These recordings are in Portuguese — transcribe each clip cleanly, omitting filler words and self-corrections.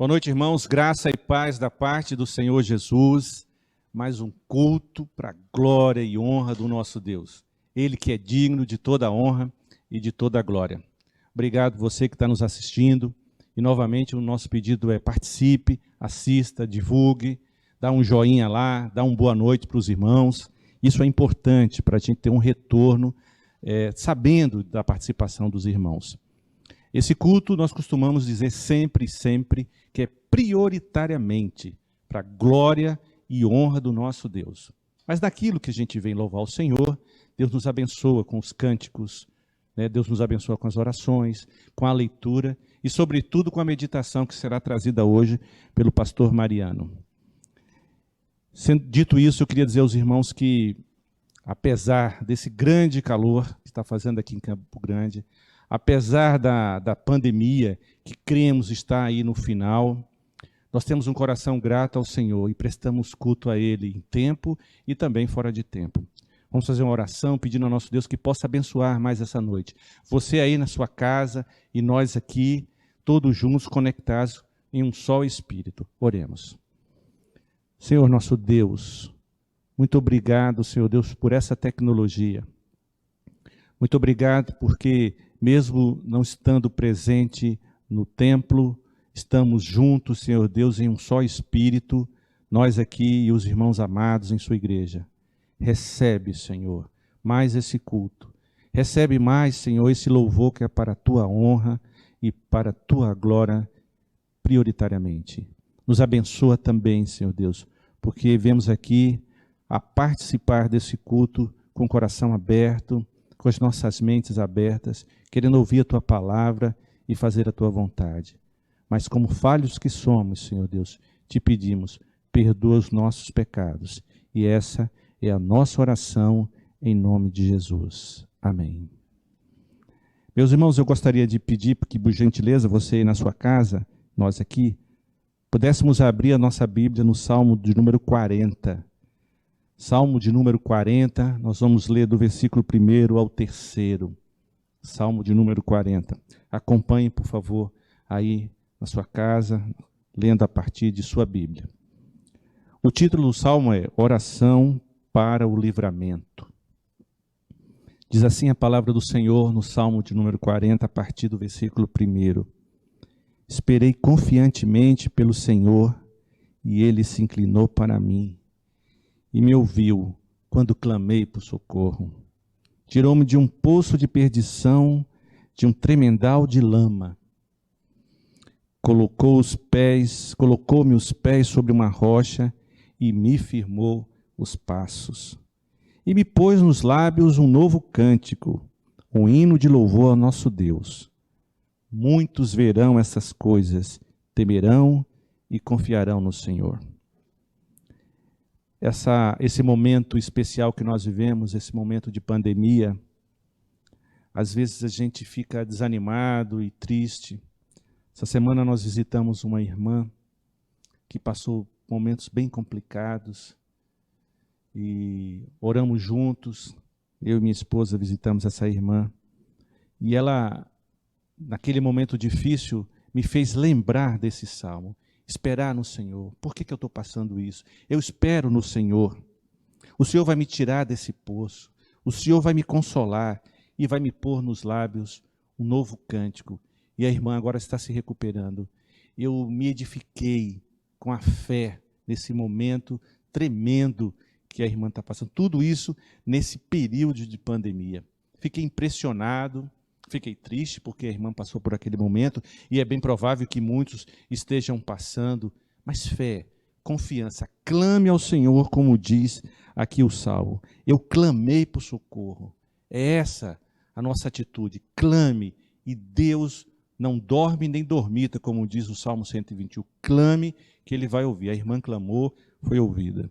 Boa noite, irmãos. Graça e paz da parte do Senhor Jesus. Mais um culto para a glória e honra do nosso Deus. Ele que é digno de toda a honra e de toda a glória. Obrigado você que está nos assistindo. E novamente o nosso pedido é participe, assista, divulgue, dá um joinha lá, dá uma boa noite para os irmãos. Isso é importante para a gente ter um retorno, sabendo da participação dos irmãos. Esse culto nós costumamos dizer sempre que é prioritariamente para a glória e honra do nosso Deus. Mas daquilo que a gente vem louvar o Senhor, Deus nos abençoa com os cânticos, né? Deus nos abençoa com as orações, com a leitura e, sobretudo, com a meditação que será trazida hoje pelo pastor Mariano. Sendo dito isso, eu queria dizer aos irmãos que, apesar desse grande calor que está fazendo aqui em Campo Grande, apesar da pandemia, que cremos estar aí no final, nós temos um coração grato ao Senhor e prestamos culto a Ele em tempo e também fora de tempo. Vamos fazer uma oração pedindo ao nosso Deus que possa abençoar mais essa noite. Você aí na sua casa e nós aqui, todos juntos, conectados em um só Espírito. Oremos. Senhor nosso Deus, muito obrigado, Senhor Deus, por essa tecnologia. Muito obrigado porque, mesmo não estando presente no templo, estamos juntos, Senhor Deus, em um só Espírito, nós aqui e os irmãos amados em sua igreja. Recebe, Senhor, mais esse culto. Recebe mais, Senhor, esse louvor que é para a tua honra e para a tua glória prioritariamente. Nos abençoa também, Senhor Deus, porque vemos aqui a participar desse culto com o coração aberto, com as nossas mentes abertas, querendo ouvir a tua palavra e fazer a tua vontade. Mas como falhos que somos, Senhor Deus, te pedimos, perdoa os nossos pecados. E essa é a nossa oração em nome de Jesus. Amém. Meus irmãos, eu gostaria de pedir que, por gentileza, você aí na sua casa, nós aqui, pudéssemos abrir a nossa Bíblia no Salmo de número 40. Salmo de número 40, nós vamos ler do versículo 1 ao 3º. Salmo de número 40. Acompanhe, por favor, aí na sua casa, lendo a partir de sua Bíblia. O título do Salmo é Oração para o Livramento. Diz assim a palavra do Senhor no Salmo de número 40, a partir do versículo 1. Esperei confiantemente pelo Senhor, e Ele se inclinou para mim e me ouviu quando clamei por socorro. Tirou-me de um poço de perdição, de um tremendal de lama. Colocou-me os pés sobre uma rocha e me firmou os passos. E me pôs nos lábios um novo cântico, um hino de louvor ao nosso Deus. Muitos verão essas coisas, temerão e confiarão no Senhor. Esse momento especial que nós vivemos, esse momento de pandemia, às vezes a gente fica desanimado e triste. Essa semana nós visitamos uma irmã que passou momentos bem complicados e oramos juntos. Eu e minha esposa visitamos essa irmã e ela, naquele momento difícil, me fez lembrar desse salmo. Esperar no Senhor. Por que eu estou passando isso? Eu espero no Senhor. O Senhor vai me tirar desse poço. O Senhor vai me consolar e vai me pôr nos lábios um novo cântico. E a irmã agora está se recuperando. Eu me edifiquei com a fé nesse momento tremendo que a irmã está passando. Tudo isso nesse período de pandemia. Fiquei impressionado. Fiquei triste porque a irmã passou por aquele momento e é bem provável que muitos estejam passando. Mas fé, confiança, clame ao Senhor, como diz aqui o Salmo. Eu clamei por socorro. É essa a nossa atitude. Clame e Deus não dorme nem dormita, como diz o Salmo 121. Clame que Ele vai ouvir. A irmã clamou, foi ouvida.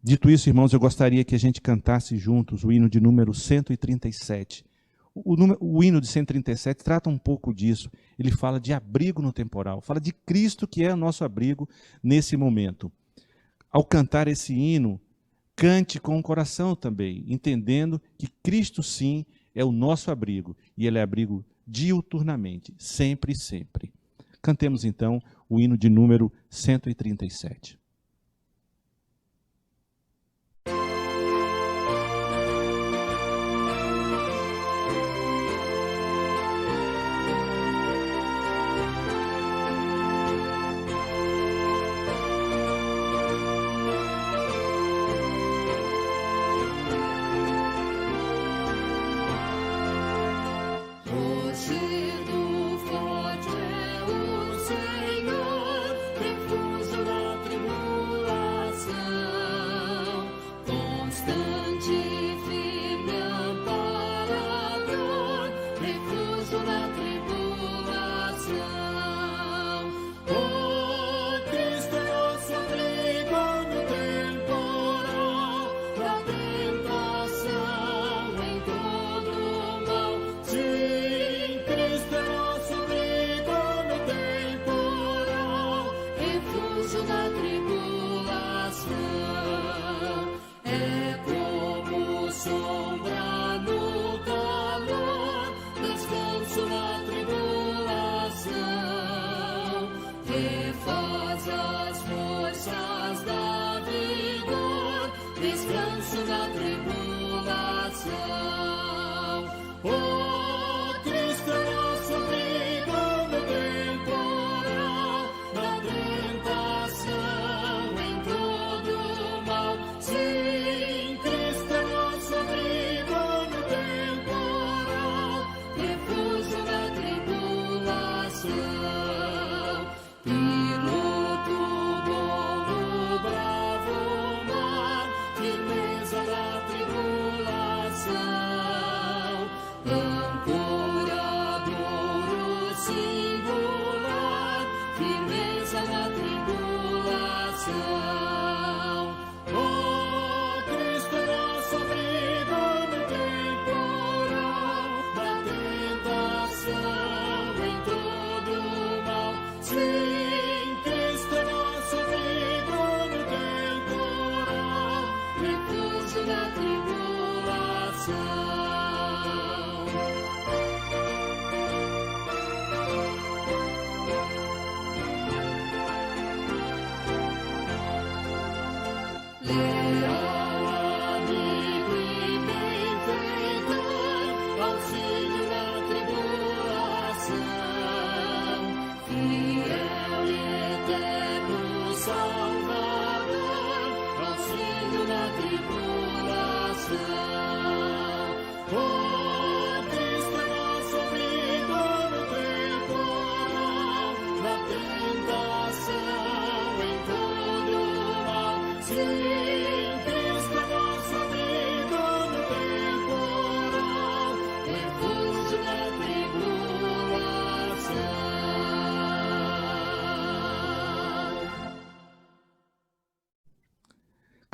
Dito isso, irmãos, eu gostaria que a gente cantasse juntos o hino de número 137. O hino de 137 trata um pouco disso. Ele fala de abrigo no temporal, fala de Cristo que é o nosso abrigo nesse momento. Ao cantar esse hino, cante com o coração também, entendendo que Cristo sim é o nosso abrigo, e Ele é abrigo diuturnamente, sempre e sempre. Cantemos então o hino de número 137.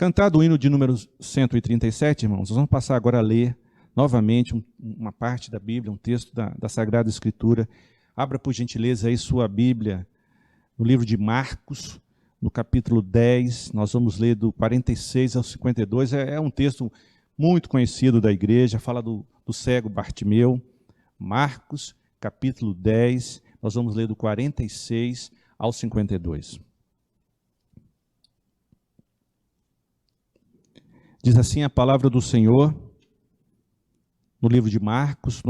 Cantado o hino de número 137, irmãos, nós vamos passar agora a ler novamente uma parte da Bíblia, um texto da Sagrada Escritura. Abra, por gentileza, aí sua Bíblia no livro de Marcos, no capítulo 10, nós vamos ler do 46 ao 52. É um texto muito conhecido da igreja, fala do cego Bartimeu. Marcos, capítulo 10, nós vamos ler do 46 ao 52. Diz assim a palavra do Senhor, no livro de Marcos,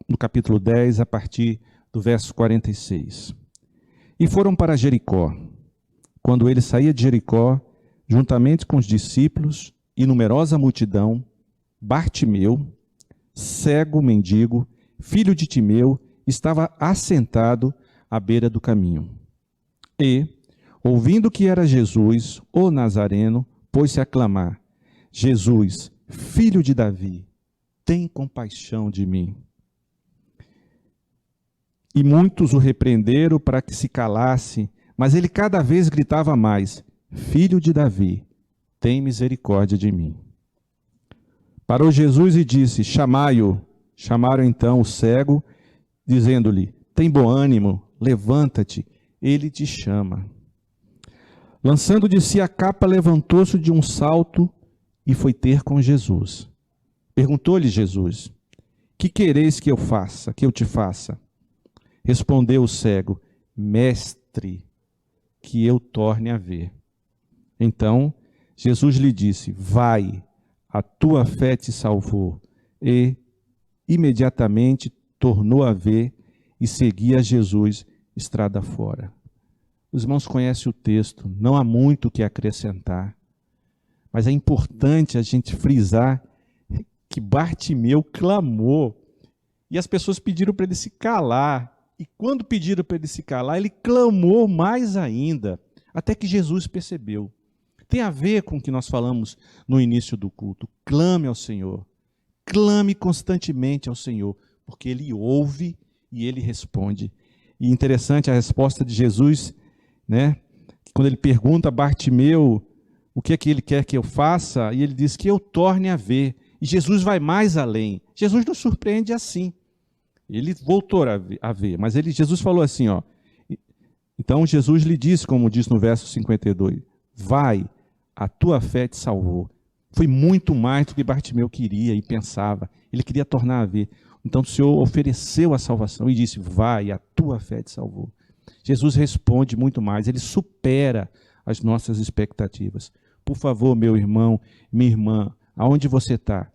no capítulo 10, a partir do verso 46. E foram para Jericó. Quando ele saía de Jericó, juntamente com os discípulos e numerosa multidão, Bartimeu, cego mendigo, filho de Timeu, estava assentado à beira do caminho. E, ouvindo que era Jesus, o Nazareno, pôs-se a clamar: Jesus, filho de Davi, tem compaixão de mim. E muitos o repreenderam para que se calasse, mas ele cada vez gritava mais: Filho de Davi, tem misericórdia de mim. Parou Jesus e disse: Chamai-o. Chamaram então o cego, dizendo-lhe: Tem bom ânimo, levanta-te, ele te chama. Lançando de si a capa, levantou-se de um salto e foi ter com Jesus. Perguntou-lhe Jesus: Que quereis que eu faça, que eu te faça? Respondeu o cego: Mestre, que eu torne a ver. Então, Jesus lhe disse: vai, a tua fé te salvou. E imediatamente tornou a ver e seguia Jesus estrada fora. Os irmãos conhecem o texto, não há muito o que acrescentar, mas é importante a gente frisar que Bartimeu clamou e as pessoas pediram para ele se calar. E quando pediram para ele se calar, ele clamou mais ainda, até que Jesus percebeu. Tem a ver com o que nós falamos no início do culto. Clame ao Senhor. Clame constantemente ao Senhor, porque Ele ouve e Ele responde. E interessante a resposta de Jesus, né? Quando ele pergunta a Bartimeu o que é que ele quer que eu faça, e ele diz que eu torne a ver. E Jesus vai mais além. Jesus nos surpreende assim. Ele voltou a ver, mas Jesus falou assim, ó. Então Jesus lhe disse, como diz no verso 52, vai, a tua fé te salvou. Foi muito mais do que Bartimeu queria e pensava. Ele queria tornar a ver. Então o Senhor ofereceu a salvação e disse, vai, a tua fé te salvou. Jesus responde muito mais, ele supera as nossas expectativas. Por favor, meu irmão, minha irmã, aonde você está?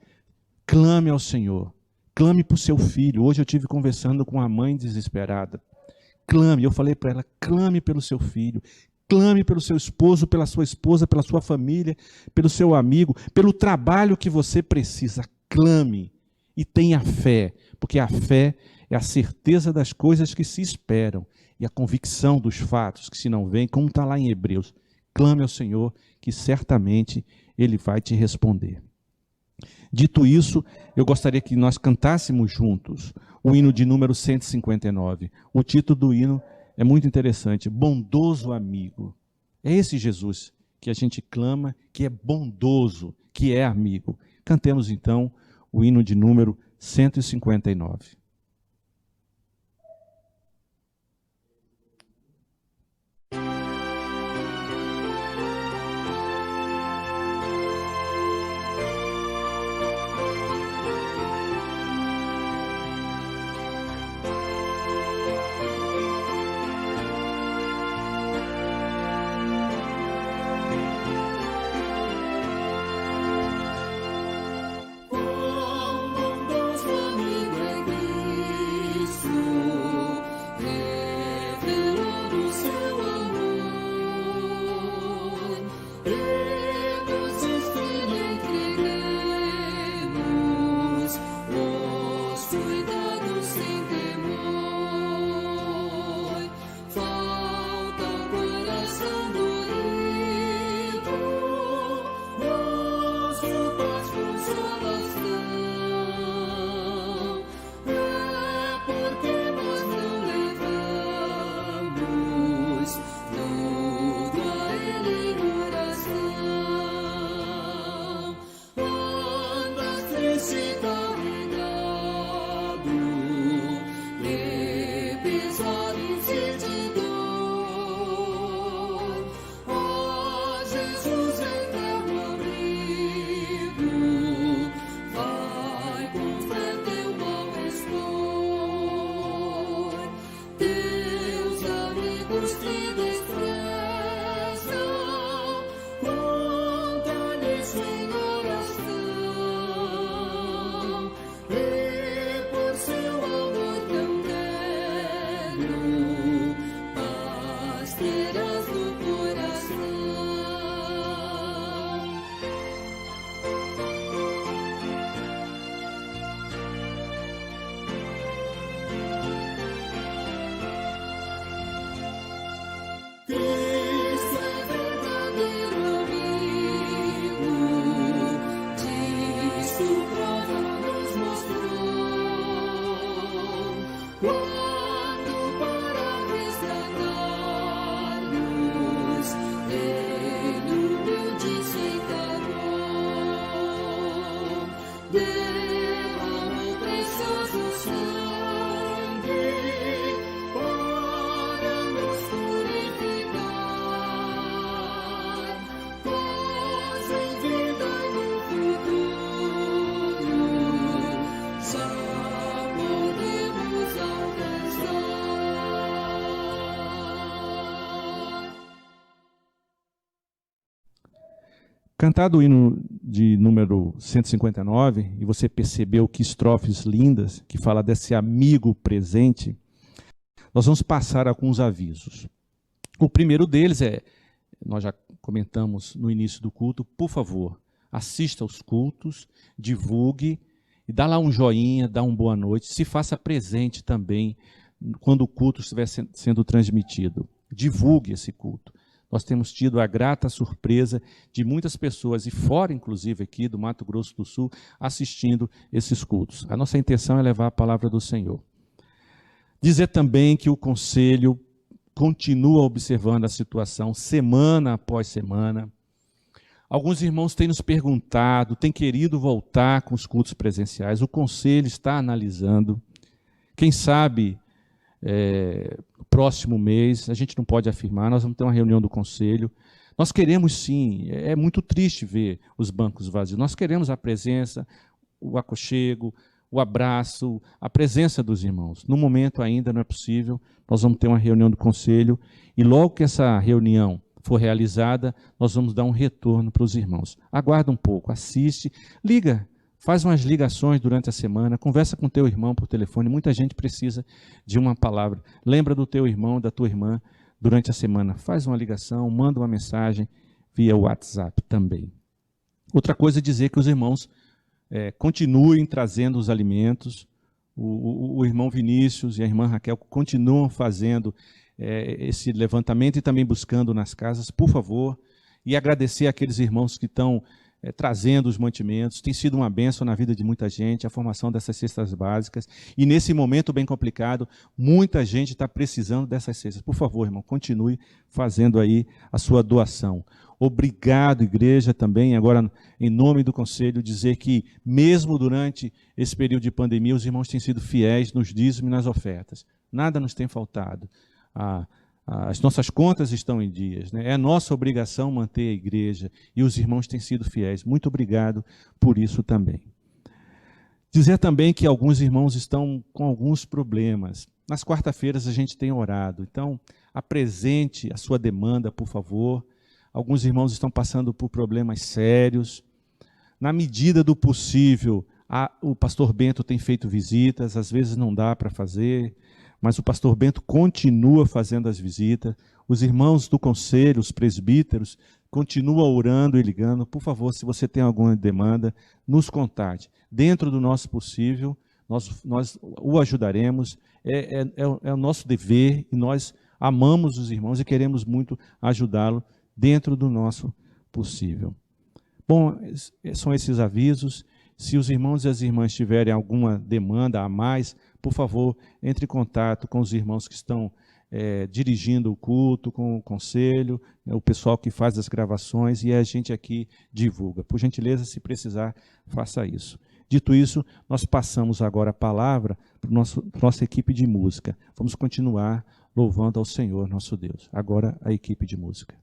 Clame ao Senhor. Clame por seu filho. Hoje eu estive conversando com uma mãe desesperada. Clame, eu falei para ela, clame pelo seu filho. Clame pelo seu esposo, pela sua esposa, pela sua família, pelo seu amigo, pelo trabalho que você precisa. Clame e tenha fé, porque a fé é a certeza das coisas que se esperam e a convicção dos fatos que se não veem, como está lá em Hebreus. Clame ao Senhor, que certamente Ele vai te responder. Dito isso, eu gostaria que nós cantássemos juntos o hino de número 159. O título do hino é muito interessante, Bondoso Amigo. É esse Jesus que a gente clama, que é bondoso, que é amigo. Cantemos então o hino de número 159. Bondoso amigo é Cantado o hino de número 159, e você percebeu que estrofes lindas, que fala desse amigo presente, nós vamos passar alguns avisos. O primeiro deles nós já comentamos no início do culto, por favor, assista aos cultos, divulgue, e dá lá um joinha, dá uma boa noite, se faça presente também quando o culto estiver sendo transmitido. Divulgue esse culto. Nós temos tido a grata surpresa de muitas pessoas, e fora inclusive aqui do Mato Grosso do Sul, assistindo esses cultos. A nossa intenção é levar a palavra do Senhor. Dizer também que o Conselho continua observando a situação semana após semana. Alguns irmãos têm nos perguntado, têm querido voltar com os cultos presenciais. O Conselho está analisando. Quem sabe, próximo mês, a gente não pode afirmar, nós vamos ter uma reunião do Conselho. Nós queremos sim, é muito triste ver os bancos vazios. Nós queremos a presença, o aconchego, o abraço, a presença dos irmãos. No momento ainda não é possível, nós vamos ter uma reunião do Conselho e logo que essa reunião for realizada, nós vamos dar um retorno para os irmãos. Aguarda um pouco, assiste, liga, faz umas ligações durante a semana, conversa com teu irmão por telefone, muita gente precisa de uma palavra. Lembra do teu irmão, da tua irmã, durante a semana. Faz uma ligação, manda uma mensagem via WhatsApp também. Outra coisa é dizer que os irmãos continuem trazendo os alimentos. O irmão Vinícius e a irmã Raquel continuam fazendo esse levantamento e também buscando nas casas, por favor, e agradecer àqueles irmãos que estão trazendo os mantimentos. Tem sido uma bênção na vida de muita gente, a formação dessas cestas básicas, e nesse momento bem complicado, muita gente está precisando dessas cestas. Por favor, irmão, continue fazendo aí a sua doação. Obrigado, igreja, também, agora, em nome do Conselho, dizer que, mesmo durante esse período de pandemia, os irmãos têm sido fiéis nos dízimos e nas ofertas. Nada nos tem faltado. As nossas contas estão em dias, né? É nossa obrigação manter a igreja e os irmãos têm sido fiéis. Muito obrigado por isso também. Dizer também que alguns irmãos estão com alguns problemas. Nas quarta-feiras a gente tem orado, então apresente a sua demanda, por favor. Alguns irmãos estão passando por problemas sérios. Na medida do possível, o pastor Bento tem feito visitas, às vezes não dá para fazer, mas o pastor Bento continua fazendo as visitas. Os irmãos do conselho, os presbíteros, continuam orando e ligando. Por favor, se você tem alguma demanda, nos contate. Dentro do nosso possível, nós o ajudaremos. É o nosso dever e nós amamos os irmãos e queremos muito ajudá-lo dentro do nosso possível. Bom, são esses avisos. Se os irmãos e as irmãs tiverem alguma demanda a mais, por favor, entre em contato com os irmãos que estão dirigindo o culto, com o conselho, o pessoal que faz as gravações, e a gente aqui divulga. Por gentileza, se precisar, faça isso. Dito isso, nós passamos agora a palavra para a nossa equipe de música. Vamos continuar louvando ao Senhor, nosso Deus. Agora, a equipe de música.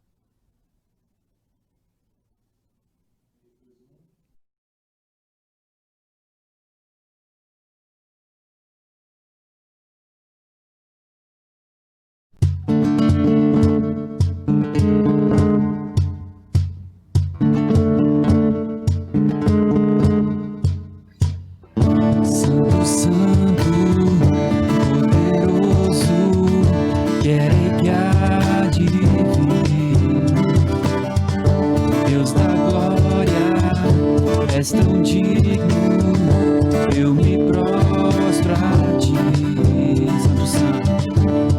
És tão digno, eu me prostro a ti. Santo,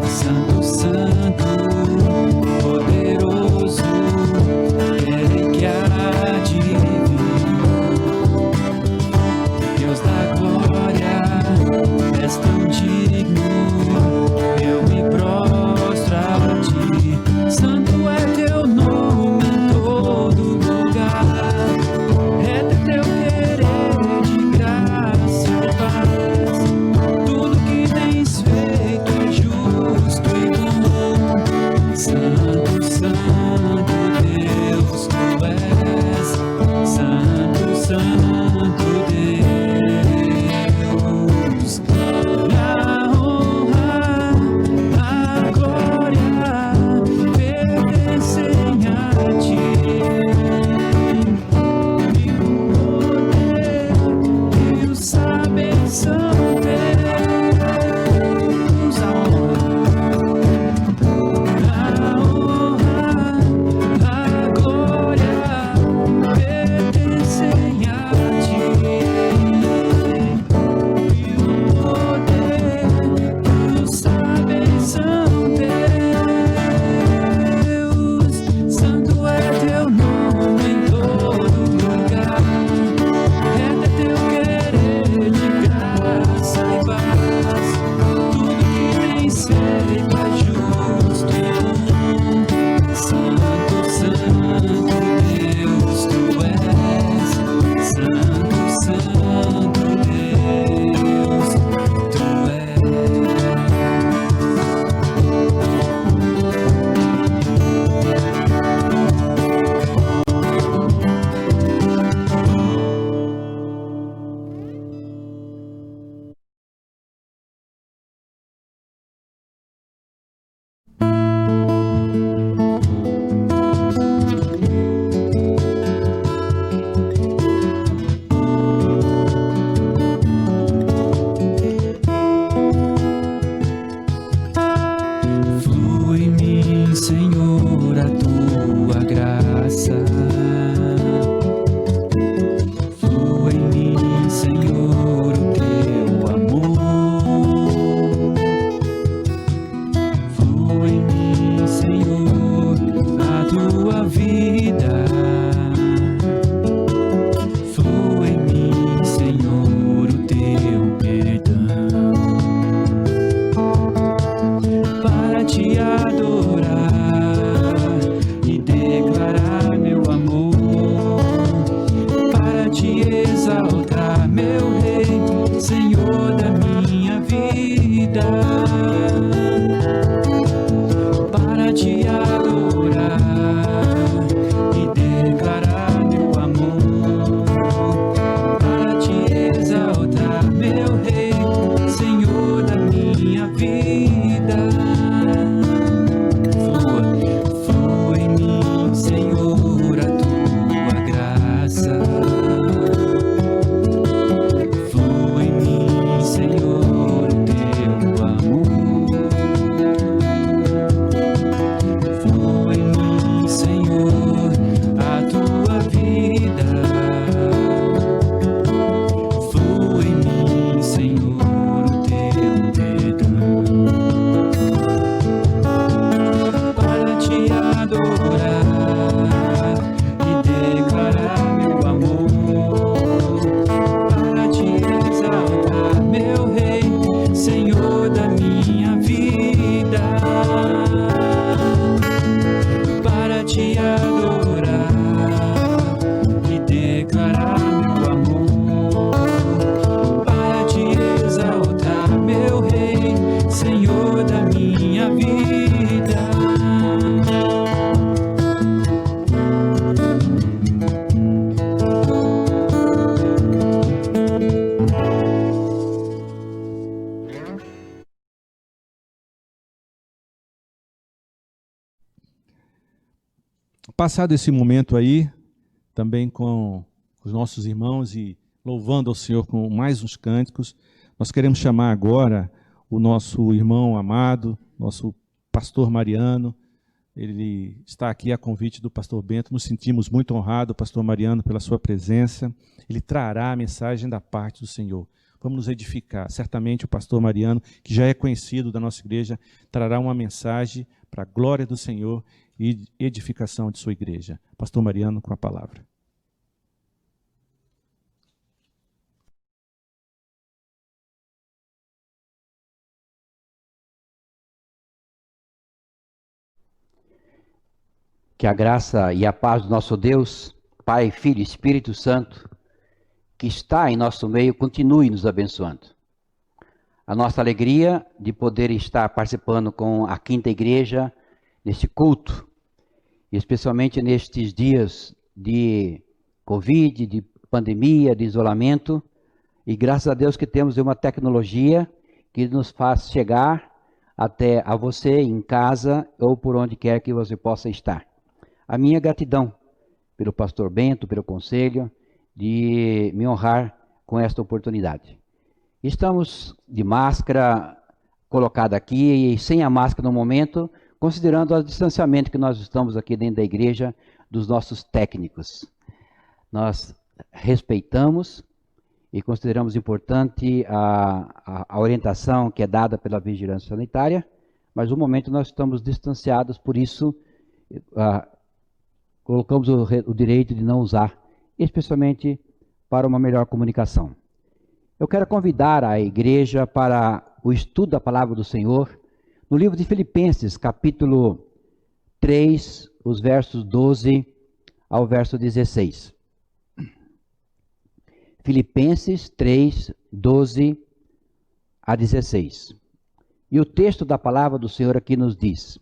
Santo, Santo, poderoso, quem que há de vir. Deus da glória, és tão digno, eu me prostro a ti. Santo é teu nome em todo lugar. Teu querer de graça e paz, tudo que tens feito é justo e bom. Santo, Santo Deus, tu és, Santo, Santo Deus. A honra, a glória pertencem a ti. Senhor, a tua graça. Flua em mim, Senhor, o teu amor. Flua em mim, Senhor, a tua vida. Flua em mim, Senhor, o teu perdão. Para te adorar e declarar meu amor, para te exaltar, meu Rei, Senhor da minha vida, para te adorar e declarar meu amor, para te exaltar, meu Rei, Senhor da minha vida. Flua em mim, Senhor, a tua graça. Flua em mim, Senhor, o teu amor. Flua em mim, Senhor, a tua vida. Flua em mim, Senhor, o teu perdão. Para te adorar e declarar meu amor, para te exaltar, meu Rei, Senhor da minha vida, para te adorar e declarar meu amor, para te exaltar, meu Rei, Senhor da minha vida. Passado esse momento aí, também com os nossos irmãos e louvando ao Senhor com mais uns cânticos, nós queremos chamar agora o nosso irmão amado, nosso pastor Mariano. Ele está aqui a convite do pastor Bento. Nos sentimos muito honrados, pastor Mariano, pela sua presença. Ele trará a mensagem da parte do Senhor. Vamos nos edificar. Certamente o pastor Mariano, que já é conhecido da nossa igreja, trará uma mensagem para a glória do Senhor e edificação de sua igreja. Pastor Mariano, com a palavra. Que a graça e a paz do nosso Deus, Pai, Filho e Espírito Santo, que está em nosso meio, continue nos abençoando. A nossa alegria de poder estar participando com a Quinta Igreja neste culto, especialmente nestes dias de Covid, de pandemia, de isolamento, e graças a Deus que temos uma tecnologia que nos faz chegar até a você em casa ou por onde quer que você possa estar. A minha gratidão pelo pastor Bento, pelo conselho, de me honrar com esta oportunidade. Estamos de máscara colocada aqui e sem a máscara no momento, considerando o distanciamento que nós estamos aqui dentro da igreja dos nossos técnicos. Nós respeitamos e consideramos importante a orientação que é dada pela vigilância sanitária, mas no momento nós estamos distanciados, por isso colocamos o direito de não usar, especialmente para uma melhor comunicação. Eu quero convidar a igreja para o estudo da palavra do Senhor no livro de Filipenses, capítulo 3, os versos 12 ao verso 16. Filipenses 3, 12 a 16. E o texto da palavra do Senhor aqui nos diz: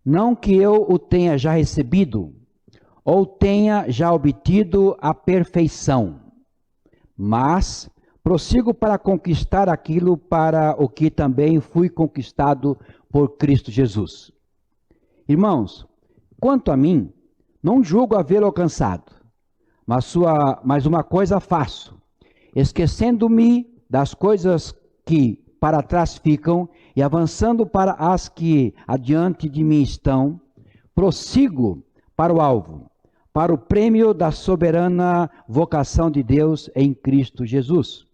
não que eu o tenha já recebido, ou tenha já obtido a perfeição, mas prossigo para conquistar aquilo para o que também fui conquistado por Cristo Jesus. Irmãos, quanto a mim, não julgo havê-lo alcançado, mas uma coisa faço, esquecendo-me das coisas que para trás ficam, e avançando para as que adiante de mim estão, prossigo para o alvo, para o prêmio da soberana vocação de Deus em Cristo Jesus.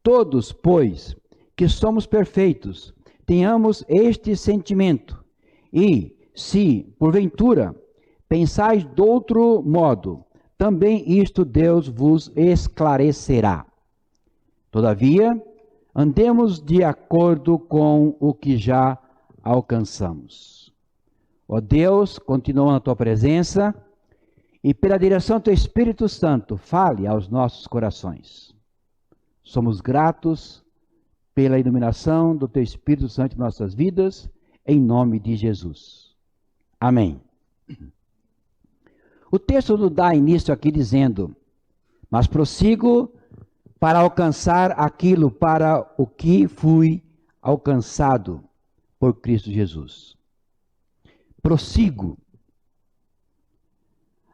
Todos, pois, que somos perfeitos, tenhamos este sentimento, e, se, porventura, pensais de outro modo, também isto Deus vos esclarecerá. Todavia, andemos de acordo com o que já alcançamos. Ó Deus, continua na tua presença, e pela direção do teu Espírito Santo, fale aos nossos corações. Somos gratos pela iluminação do teu Espírito Santo em nossas vidas, em nome de Jesus. Amém. O texto nos dá início aqui dizendo: mas prossigo para alcançar aquilo para o que fui alcançado por Cristo Jesus. Prossigo.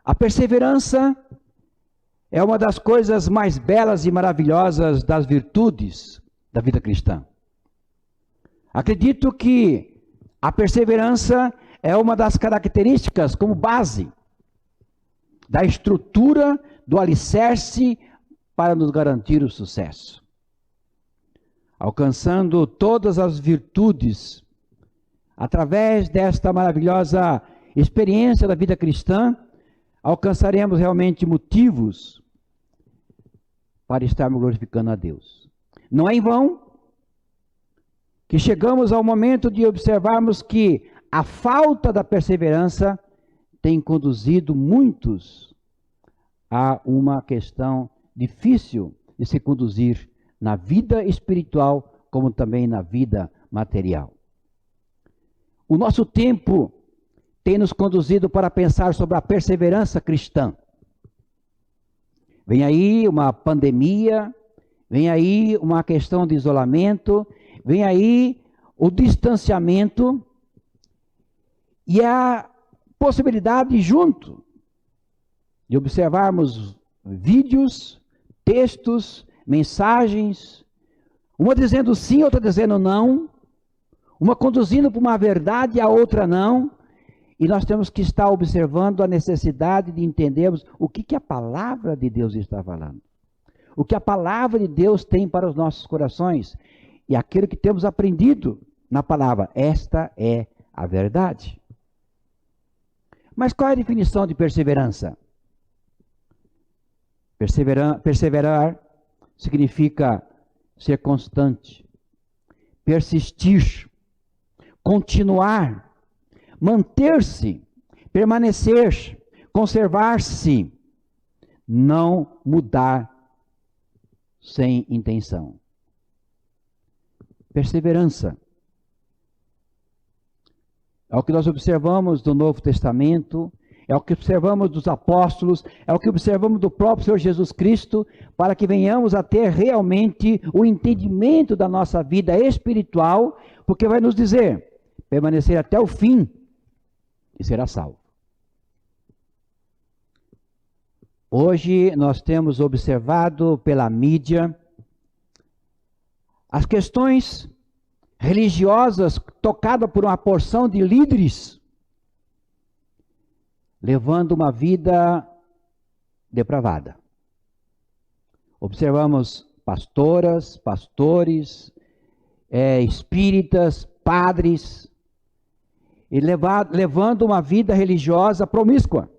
A perseverança é uma das coisas mais belas e maravilhosas das virtudes da vida cristã. Acredito que a perseverança é uma das características como base da estrutura do alicerce para nos garantir o sucesso. Alcançando todas as virtudes, através desta maravilhosa experiência da vida cristã, alcançaremos realmente motivos para estarmos glorificando a Deus. Não é em vão que chegamos ao momento de observarmos que a falta da perseverança tem conduzido muitos a uma questão difícil de se conduzir na vida espiritual, como também na vida material. O nosso tempo tem nos conduzido para pensar sobre a perseverança cristã. Vem aí uma pandemia, vem aí uma questão de isolamento, vem aí o distanciamento e a possibilidade junto de observarmos vídeos, textos, mensagens, uma dizendo sim, outra dizendo não, uma conduzindo para uma verdade e a outra não, e nós temos que estar observando a necessidade de entendermos o que a palavra de Deus está falando, o que a palavra de Deus tem para os nossos corações, e aquilo que temos aprendido na palavra, esta é a verdade. Mas qual é a definição de perseverança? Perseverar significa ser constante, persistir, continuar, manter-se, permanecer, conservar-se, não mudar sem intenção. Perseverança. É o que nós observamos do Novo Testamento, é o que observamos dos apóstolos, é o que observamos do próprio Senhor Jesus Cristo, para que venhamos a ter realmente o entendimento da nossa vida espiritual, porque vai nos dizer, permanecer até o fim e será salvo. Hoje nós temos observado pela mídia as questões religiosas tocadas por uma porção de líderes, levando uma vida depravada. Observamos pastoras, pastores, espíritas, padres, e levando uma vida religiosa promíscua,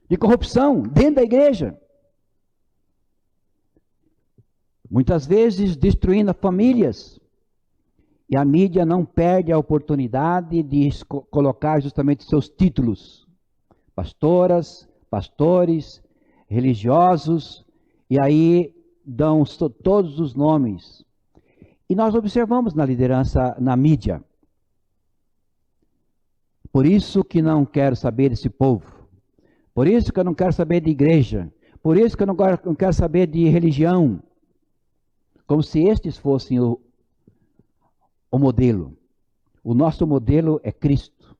de corrupção dentro da igreja. Muitas vezes destruindo famílias. E a mídia não perde a oportunidade de colocar justamente seus títulos. Pastoras, pastores, religiosos, e aí dão todos os nomes. E nós observamos na liderança, na mídia. Por isso que não quero saber desse povo. Por isso que eu não quero saber de igreja. Por isso que eu não quero saber de religião. Como se estes fossem o modelo. O nosso modelo é Cristo.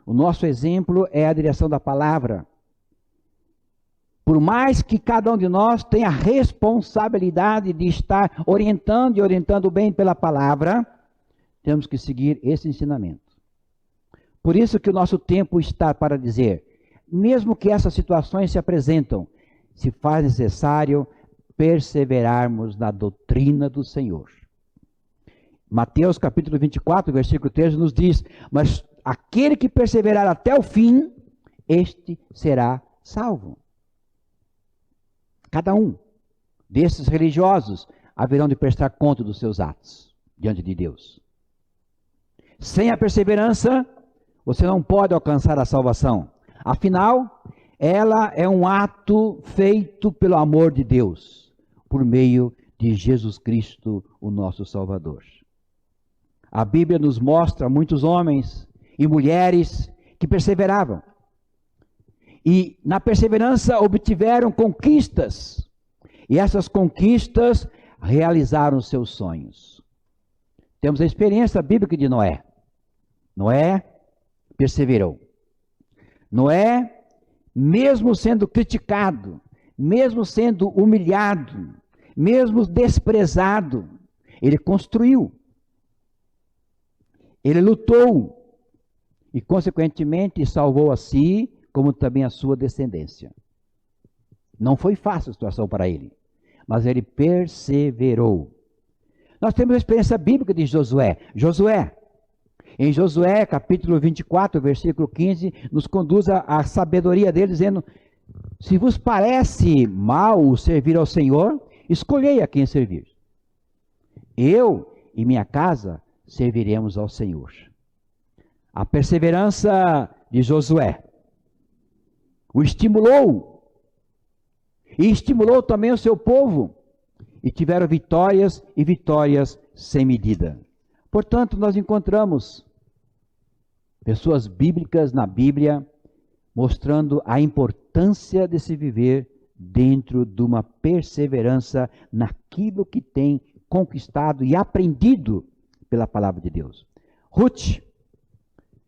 O nosso exemplo é a direção da palavra. Por mais que cada um de nós tenha a responsabilidade de estar orientando e orientando bem pela palavra, temos que seguir esse ensinamento. Por isso que o nosso tempo está para dizer, mesmo que essas situações se apresentam, se faz necessário perseverarmos na doutrina do Senhor. Mateus capítulo 24, versículo 13 nos diz, mas aquele que perseverar até o fim, este será salvo. Cada um desses religiosos haverão de prestar conta dos seus atos diante de Deus. Sem a perseverança, você não pode alcançar a salvação. Afinal, ela é um ato feito pelo amor de Deus, por meio de Jesus Cristo, o nosso Salvador. A Bíblia nos mostra muitos homens e mulheres que perseveravam. E na perseverança obtiveram conquistas. E essas conquistas realizaram seus sonhos. Temos a experiência bíblica de Noé. Noé perseverou. Noé, mesmo sendo criticado, mesmo sendo humilhado, mesmo desprezado, ele construiu. Ele lutou. E, consequentemente, salvou a si, como também a sua descendência. Não foi fácil a situação para ele, mas ele perseverou. Nós temos a experiência bíblica de Josué. Em Josué, capítulo 24, versículo 15, nos conduz à sabedoria dele, dizendo, se vos parece mal servir ao Senhor, escolhei a quem servir. Eu e minha casa serviremos ao Senhor. A perseverança de Josué o estimulou, e estimulou também o seu povo, e tiveram vitórias e vitórias sem medida. Portanto, nós encontramos pessoas bíblicas na Bíblia mostrando a importância de se viver dentro de uma perseverança naquilo que tem conquistado e aprendido pela palavra de Deus. Ruth,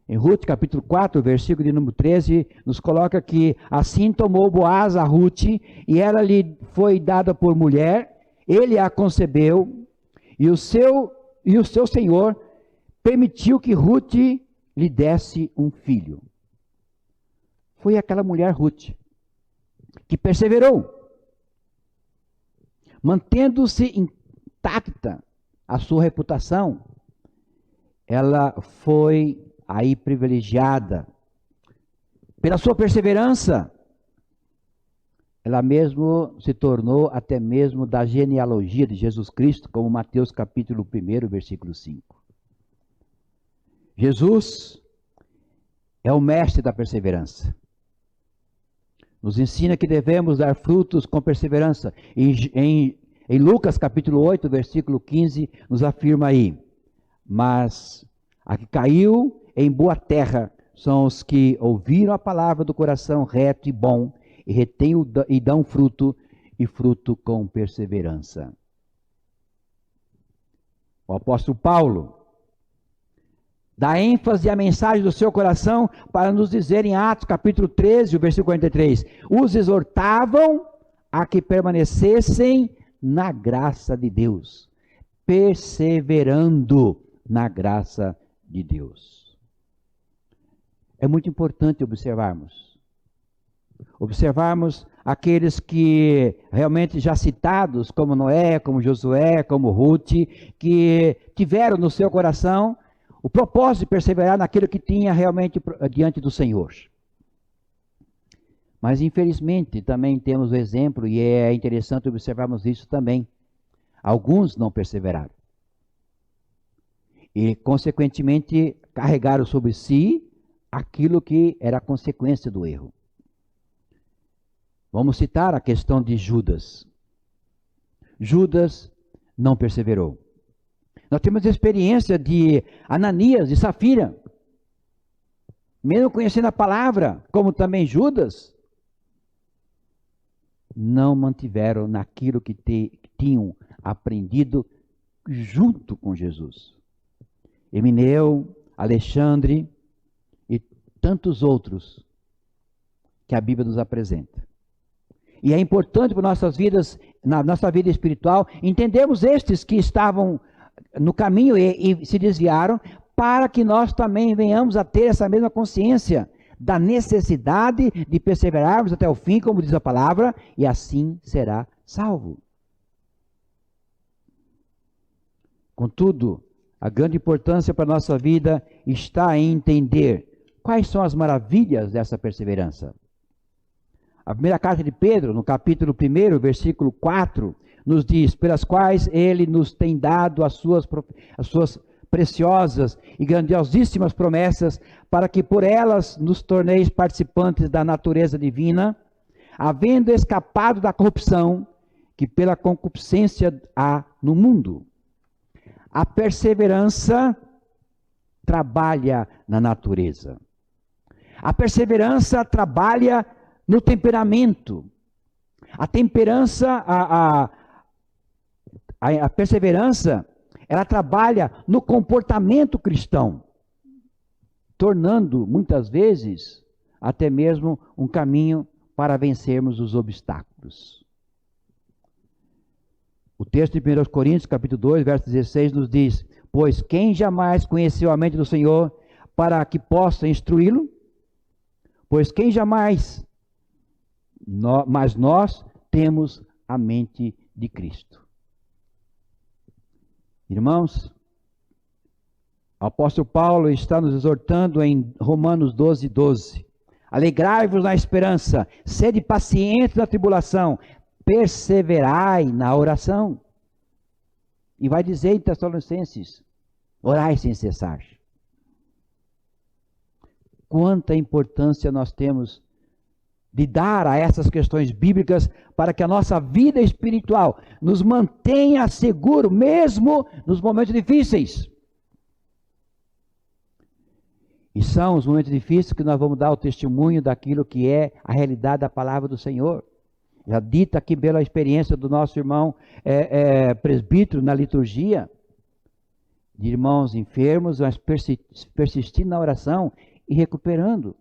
em Ruth capítulo 4, versículo de número 13, nos coloca que assim tomou Boaz a Ruth, e ela lhe foi dada por mulher, ele a concebeu, e o seu senhor permitiu que Ruth lhe desse um filho. Foi aquela mulher Ruth, que perseverou, mantendo-se intacta a sua reputação. Ela foi aí privilegiada pela sua perseverança. Ela mesmo se tornou até mesmo da genealogia de Jesus Cristo, como Mateus capítulo 1, versículo 5. Jesus é o mestre da perseverança. Nos ensina que devemos dar frutos com perseverança. Em Lucas capítulo 8, versículo 15, nos afirma aí, mas a que caiu em boa terra são os que ouviram a palavra do coração reto e bom, e retêm e dão fruto, e fruto com perseverança. O apóstolo Paulo dá ênfase à mensagem do seu coração para nos dizer em Atos capítulo 13, o versículo 43, os exortavam a que permanecessem na graça de Deus, perseverando na graça de Deus. É muito importante observarmos aqueles que realmente já citados, como Noé, como Josué, como Ruth, que tiveram no seu coração o propósito de perseverar naquilo que tinha realmente diante do Senhor. Mas infelizmente também temos o exemplo, e é interessante observarmos isso também. Alguns não perseveraram. E consequentemente carregaram sobre si aquilo que era a consequência do erro. Vamos citar a questão de Judas. Judas não perseverou. Nós temos a experiência de Ananias e Safira. Mesmo conhecendo a palavra, como também Judas, não mantiveram naquilo que tinham aprendido junto com Jesus. Emineu, Alexandre e tantos outros que a Bíblia nos apresenta. E é importante para nossas vidas, na nossa vida espiritual, entendermos estes que estavam no caminho e se desviaram, para que nós também venhamos a ter essa mesma consciência da necessidade de perseverarmos até o fim, como diz a palavra, e assim será salvo. Contudo, a grande importância para a nossa vida está em entender quais são as maravilhas dessa perseverança. A primeira carta de Pedro, no capítulo 1, versículo 4, nos diz: pelas quais ele nos tem dado as suas preciosas e grandiosíssimas promessas, para que por elas nos torneis participantes da natureza divina, havendo escapado da corrupção que pela concupiscência há no mundo. A perseverança trabalha na natureza. A perseverança trabalha no temperamento. A perseverança, ela trabalha no comportamento cristão, tornando, muitas vezes, até mesmo um caminho para vencermos os obstáculos. O texto de 1 Coríntios, capítulo 2, verso 16, nos diz: pois quem jamais conheceu a mente do Senhor para que possa instruí-lo? Pois quem jamais... Mas nós temos a mente de Cristo. Irmãos, o apóstolo Paulo está nos exortando em Romanos 12, 12. Alegrai-vos na esperança, sede pacientes na tribulação, perseverai na oração. E vai dizer em Tessalonicenses: orai sem cessar. Quanta importância nós temos de dar a essas questões bíblicas para que a nossa vida espiritual nos mantenha seguro, mesmo nos momentos difíceis. E são os momentos difíceis que nós vamos dar o testemunho daquilo que é a realidade da palavra do Senhor. Já dita aqui pela experiência do nosso irmão presbítero na liturgia, de irmãos enfermos, mas persistindo na oração e recuperando,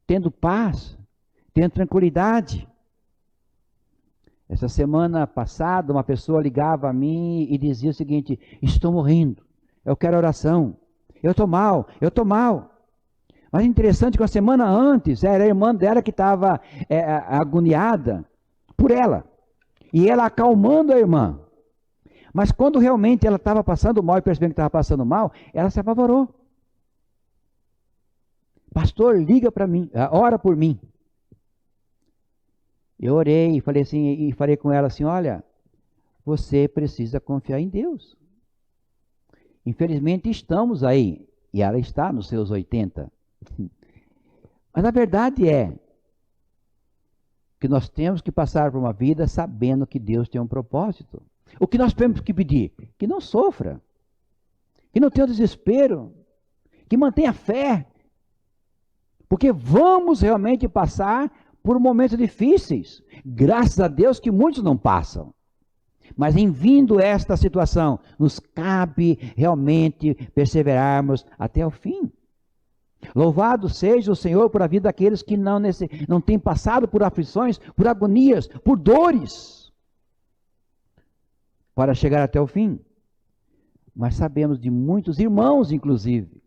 tendo paz, tendo tranquilidade. Essa semana passada, uma pessoa ligava a mim e dizia o seguinte: estou morrendo, eu quero oração, eu estou mal. Mas interessante que uma semana antes, era a irmã dela que estava agoniada por ela, e ela acalmando a irmã. Mas quando realmente ela estava passando mal e percebendo que estava passando mal, ela se apavorou. Pastor, liga para mim, ora por mim. Eu orei e falei assim, e falei com ela assim: olha, você precisa confiar em Deus. Infelizmente estamos aí, e ela está nos seus 80. Mas a verdade é que nós temos que passar por uma vida sabendo que Deus tem um propósito. O que nós temos que pedir? Que não sofra, que não tenha desespero, que mantenha fé, porque vamos realmente passar por momentos difíceis. Graças a Deus que muitos não passam. Mas em vindo esta situação, nos cabe realmente perseverarmos até o fim. Louvado seja o Senhor por a vida daqueles que não têm passado por aflições, por agonias, por dores, para chegar até o fim. Mas sabemos de muitos irmãos, inclusive,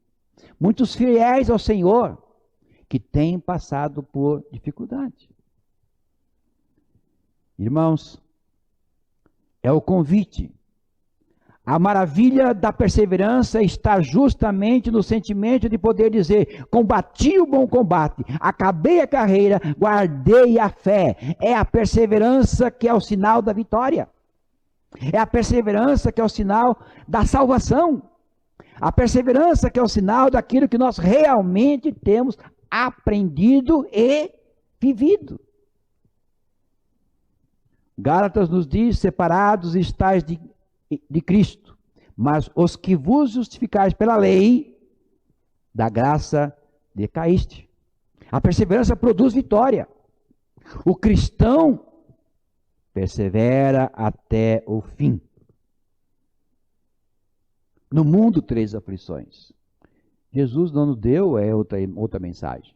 muitos fiéis ao Senhor, que têm passado por dificuldade. Irmãos, é o convite. A maravilha da perseverança está justamente no sentimento de poder dizer: combati o bom combate, acabei a carreira, guardei a fé. É a perseverança que é o sinal da vitória. É a perseverança que é o sinal da salvação. A perseverança que é o sinal daquilo que nós realmente temos aprendido e vivido. Gálatas nos diz: separados estáis de Cristo, mas os que vos justificais pela lei, da graça decaíste. A perseverança produz vitória. O cristão persevera até o fim. No mundo, 3 aflições. Jesus não nos deu outra mensagem.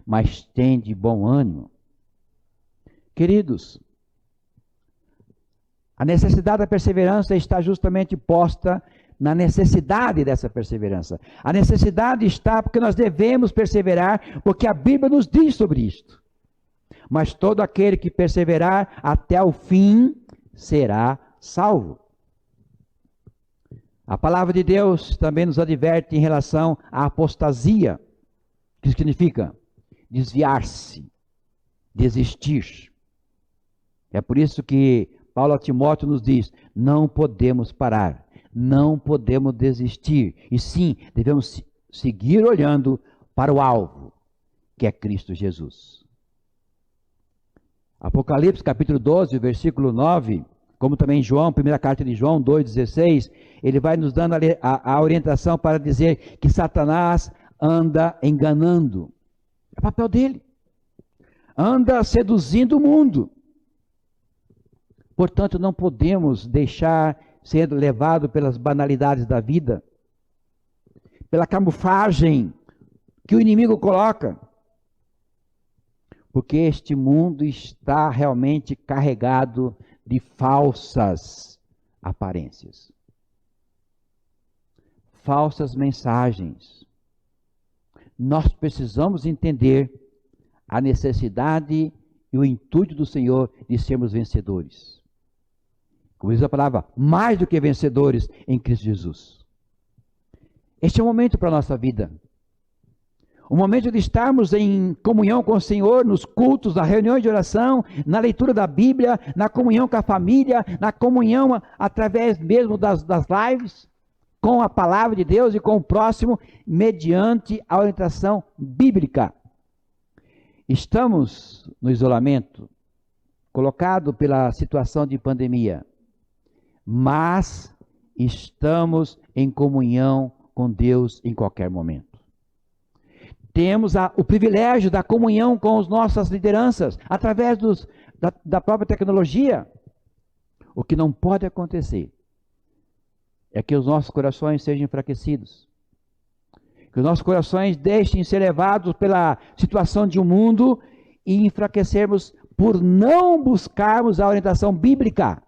Mas tende bom ânimo, Queridos, a necessidade da perseverança está justamente posta na necessidade dessa perseverança. A necessidade está porque nós devemos perseverar, porque a Bíblia nos diz sobre isto. Mas todo aquele que perseverar até o fim será salvo. A palavra de Deus também nos adverte em relação à apostasia, que significa desviar-se, desistir. É por isso que Paulo a Timóteo nos diz: não podemos parar, não podemos desistir, e sim, devemos seguir olhando para o alvo, que é Cristo Jesus. Apocalipse capítulo 12, versículo 9, como também João, primeira carta de João 2,16, ele vai nos dando a orientação para dizer que Satanás anda enganando. É o papel dele. Anda seduzindo o mundo. Portanto, não podemos deixar ser levado pelas banalidades da vida, pela camuflagem que o inimigo coloca. Porque este mundo está realmente carregado de falsas aparências, falsas mensagens. Nós precisamos entender a necessidade e o intuito do Senhor de sermos vencedores. Como diz a palavra, mais do que vencedores em Cristo Jesus. Este é o momento para a nossa vida. O momento de estarmos em comunhão com o Senhor, nos cultos, na reunião de oração, na leitura da Bíblia, na comunhão com a família, na comunhão através mesmo das lives, com a palavra de Deus e com o próximo, mediante a orientação bíblica. Estamos no isolamento, colocado pela situação de pandemia, mas estamos em comunhão com Deus em qualquer momento. Temos o privilégio da comunhão com as nossas lideranças, através da própria tecnologia. O que não pode acontecer é que os nossos corações sejam enfraquecidos. Que os nossos corações deixem ser levados pela situação de um mundo e enfraquecermos por não buscarmos a orientação bíblica.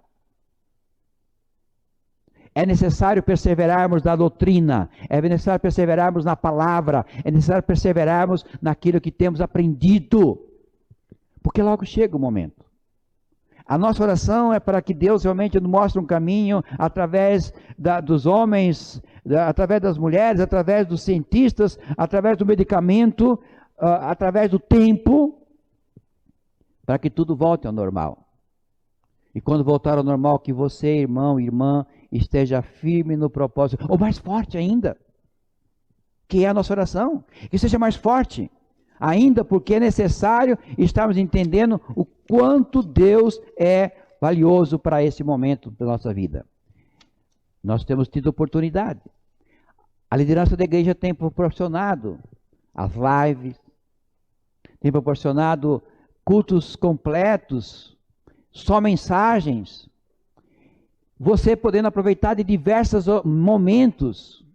É necessário perseverarmos na doutrina, é necessário perseverarmos na palavra, é necessário perseverarmos naquilo que temos aprendido, porque logo chega o momento. A nossa oração é para que Deus realmente nos mostre um caminho através dos homens, através das mulheres, através dos cientistas, através do medicamento, através do tempo, para que tudo volte ao normal. E quando voltar ao normal, que você, irmão, irmã, esteja firme no propósito, ou mais forte ainda, que é a nossa oração, que seja mais forte ainda, porque é necessário estarmos entendendo o quanto Deus é valioso para esse momento da nossa vida. Nós temos tido oportunidade. A liderança da igreja tem proporcionado as lives, tem proporcionado cultos completos, só mensagens, você podendo aproveitar de diversos momentos,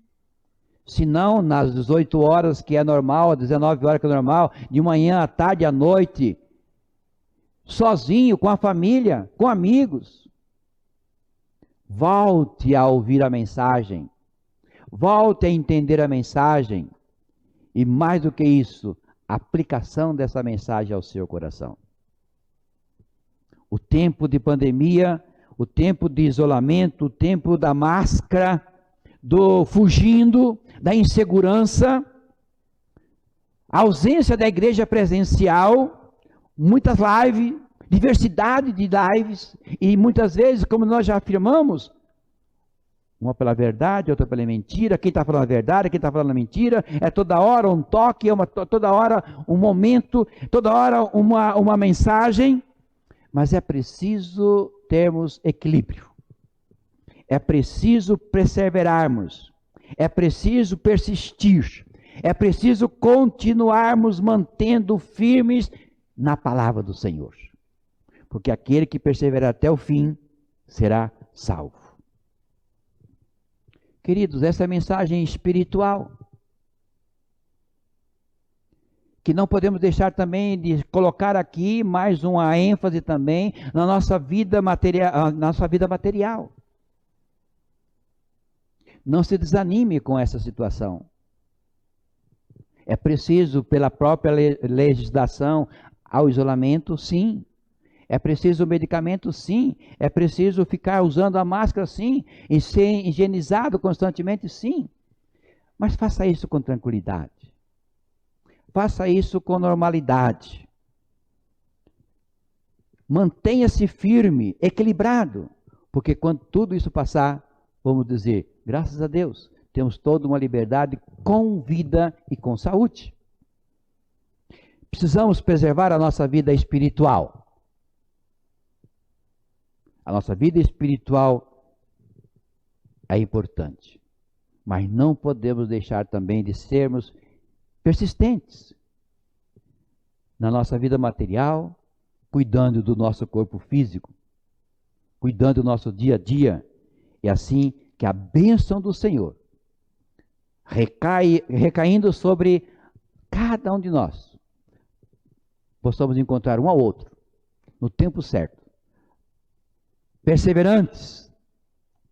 se não nas 18 horas que é normal, às 19 horas que é normal, de manhã, à tarde, à noite, sozinho, com a família, com amigos. Volte a ouvir a mensagem, volte a entender a mensagem, e mais do que isso, a aplicação dessa mensagem ao seu coração. O tempo de pandemia, o tempo de isolamento, o tempo da máscara, do fugindo, da insegurança, a ausência da igreja presencial, muitas lives, diversidade de lives, e muitas vezes, como nós já afirmamos, uma pela verdade, outra pela mentira, quem está falando a verdade, quem está falando a mentira, é toda hora um toque, toda hora um momento, toda hora uma mensagem, mas é preciso termos equilíbrio, é preciso perseverarmos, é preciso persistir, é preciso continuarmos mantendo firmes na palavra do Senhor, porque aquele que perseverar até o fim será salvo. Queridos, essa é a mensagem espiritual. que não podemos deixar também de colocar aqui mais uma ênfase também na nossa vida material. Não se desanime com essa situação. É preciso, pela própria legislação, ao isolamento, sim. É preciso medicamento, sim. É preciso ficar usando a máscara, sim. E ser higienizado constantemente, sim. Mas faça isso com tranquilidade. Faça isso com normalidade. Mantenha-se firme, equilibrado. Porque quando tudo isso passar, vamos dizer, graças a Deus, temos toda uma liberdade com vida e com saúde. Precisamos preservar a nossa vida espiritual. A nossa vida espiritual é importante. Mas não podemos deixar também de sermos persistentes na nossa vida material, cuidando do nosso corpo físico, cuidando do nosso dia a dia. E assim que a bênção do Senhor recaindo sobre cada um de nós, possamos encontrar um ao outro no tempo certo, perseverantes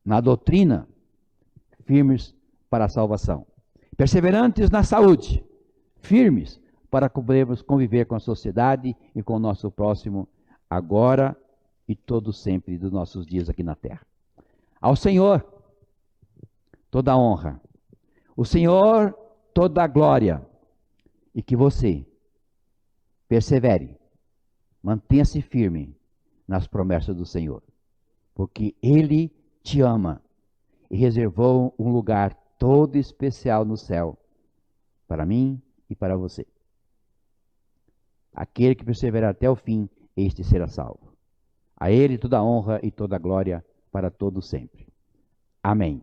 na doutrina, firmes para a salvação, perseverantes na saúde, firmes para podermos conviver com a sociedade e com o nosso próximo, agora e todo sempre dos nossos dias aqui na terra. Ao Senhor toda a honra, o Senhor toda a glória, e que você persevere, mantenha-se firme nas promessas do Senhor, porque Ele te ama e reservou um lugar todo especial no céu para mim e para você. Aquele que perseverar até o fim, este será salvo. A Ele toda a honra e toda a glória para todo sempre. Amém.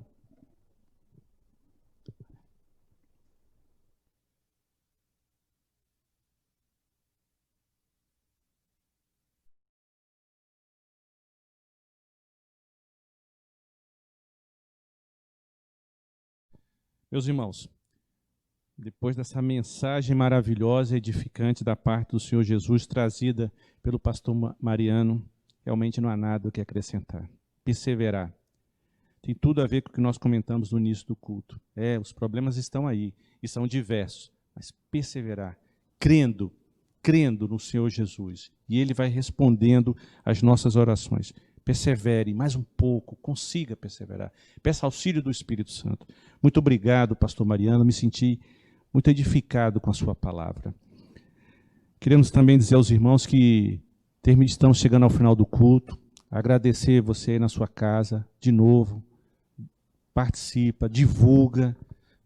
Meus irmãos, depois dessa mensagem maravilhosa e edificante da parte do Senhor Jesus, trazida pelo pastor Mariano, realmente não há nada o que acrescentar. Perseverar. Tem tudo a ver com o que nós comentamos no início do culto. Os problemas estão aí, e são diversos, mas perseverar, crendo no Senhor Jesus, e Ele vai respondendo às nossas orações. Persevere mais um pouco, consiga perseverar. Peça auxílio do Espírito Santo. Muito obrigado, pastor Mariano, me senti muito edificado com a sua palavra. Queremos também dizer aos irmãos que estamos chegando ao final do culto, agradecer você aí na sua casa, de novo, participa, divulga,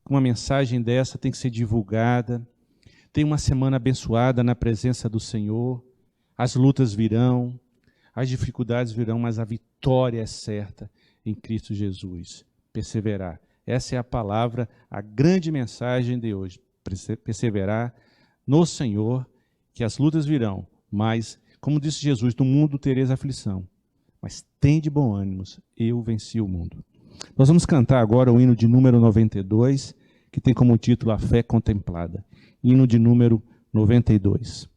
uma mensagem dessa tem que ser divulgada, tem uma semana abençoada na presença do Senhor, as lutas virão, as dificuldades virão, mas a vitória é certa em Cristo Jesus. Perseverar. Essa é a palavra, a grande mensagem de hoje. Perseverar no Senhor, que as lutas virão, mas, como disse Jesus, no mundo tereis aflição, mas tende bom ânimo, eu venci o mundo. Nós vamos cantar agora o hino de número 92, que tem como título A Fé Contemplada. Hino de número 92.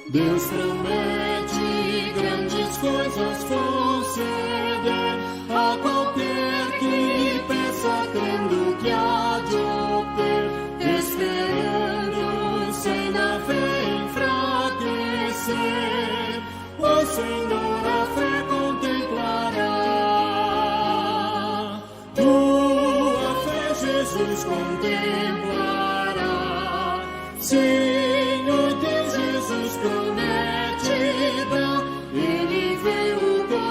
Deus promete grandes coisas conceder a qualquer que peça, crendo que há de obter, esperando sem na fé enfraquecer. O Senhor a fé contemplará, tua fé Jesus contemplará. Senhor Deus, Jesus promete dar, Ele veio com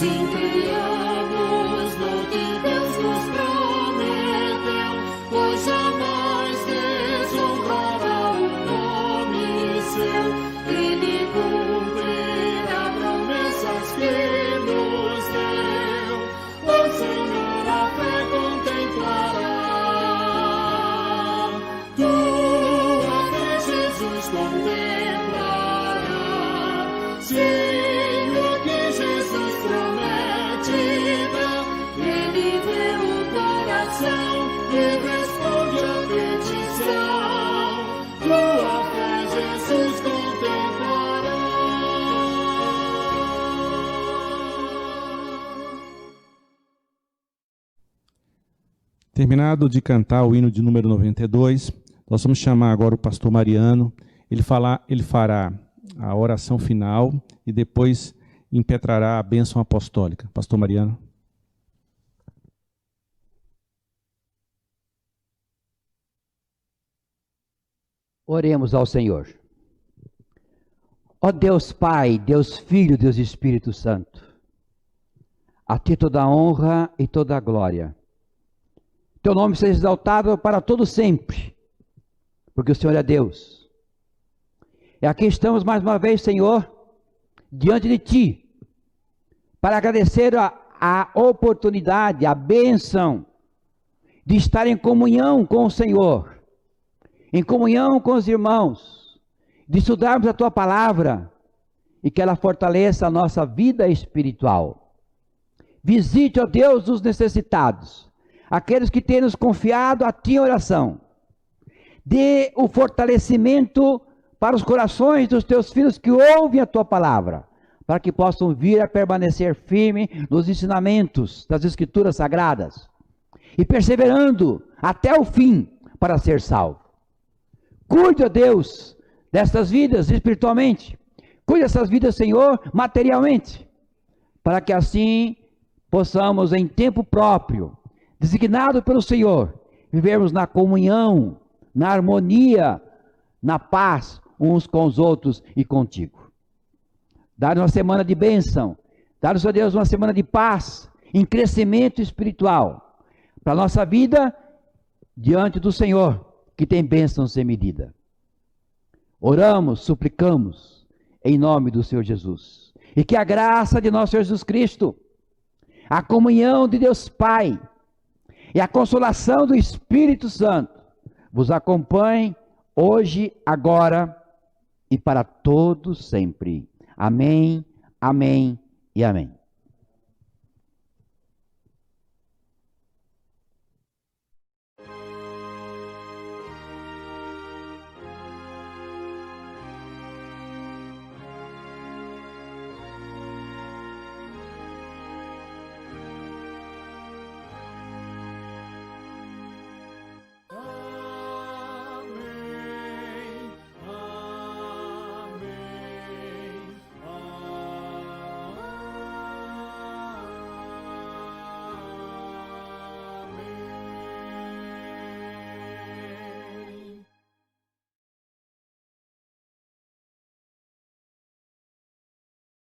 Sim, criamos no que Deus nos prometeu, pois jamais desonrará o nome seu. Ele cumprirá promessas que nos deu. O Senhor a fé contemplará. Tua fé, Jesus, contemplará. Sim, o que Jesus promete dá. Ele vê o coração e responde a petição. Tua fé, Jesus, contemplará. Terminado de cantar o hino de número 92, nós vamos chamar agora o pastor Mariano. Ele fará a oração final e depois impetrará a bênção apostólica. Pastor Mariano. Oremos ao Senhor. Ó Deus Pai, Deus Filho, Deus Espírito Santo, a Ti toda a honra e toda a glória. Teu nome seja exaltado para todo sempre, porque o Senhor é Deus. E aqui estamos mais uma vez, Senhor, diante de Ti, para agradecer a oportunidade, a bênção de estar em comunhão com o Senhor, em comunhão com os irmãos, de estudarmos a Tua palavra e que ela fortaleça a nossa vida espiritual. Visite, ó Deus, os necessitados, aqueles que têm nos confiado a Ti em oração. Dê o fortalecimento para os corações dos Teus filhos que ouvem a Tua palavra, para que possam vir a permanecer firme nos ensinamentos das Escrituras Sagradas e perseverando até o fim para ser salvo. Cuide, ó Deus, destas vidas espiritualmente. Cuide dessas vidas, Senhor, materialmente, para que assim possamos, em tempo próprio, designado pelo Senhor, vivermos na comunhão, na harmonia, na paz uns com os outros e contigo. Dá-nos uma semana de bênção, dá-nos, ó Deus, uma semana de paz, em crescimento espiritual, para a nossa vida diante do Senhor, que tem bênção sem medida. Oramos, suplicamos, em nome do Senhor Jesus, e que a graça de nosso Senhor Jesus Cristo, a comunhão de Deus Pai, e a consolação do Espírito Santo vos acompanhe hoje, agora e para todos sempre. Amém, amém e amém.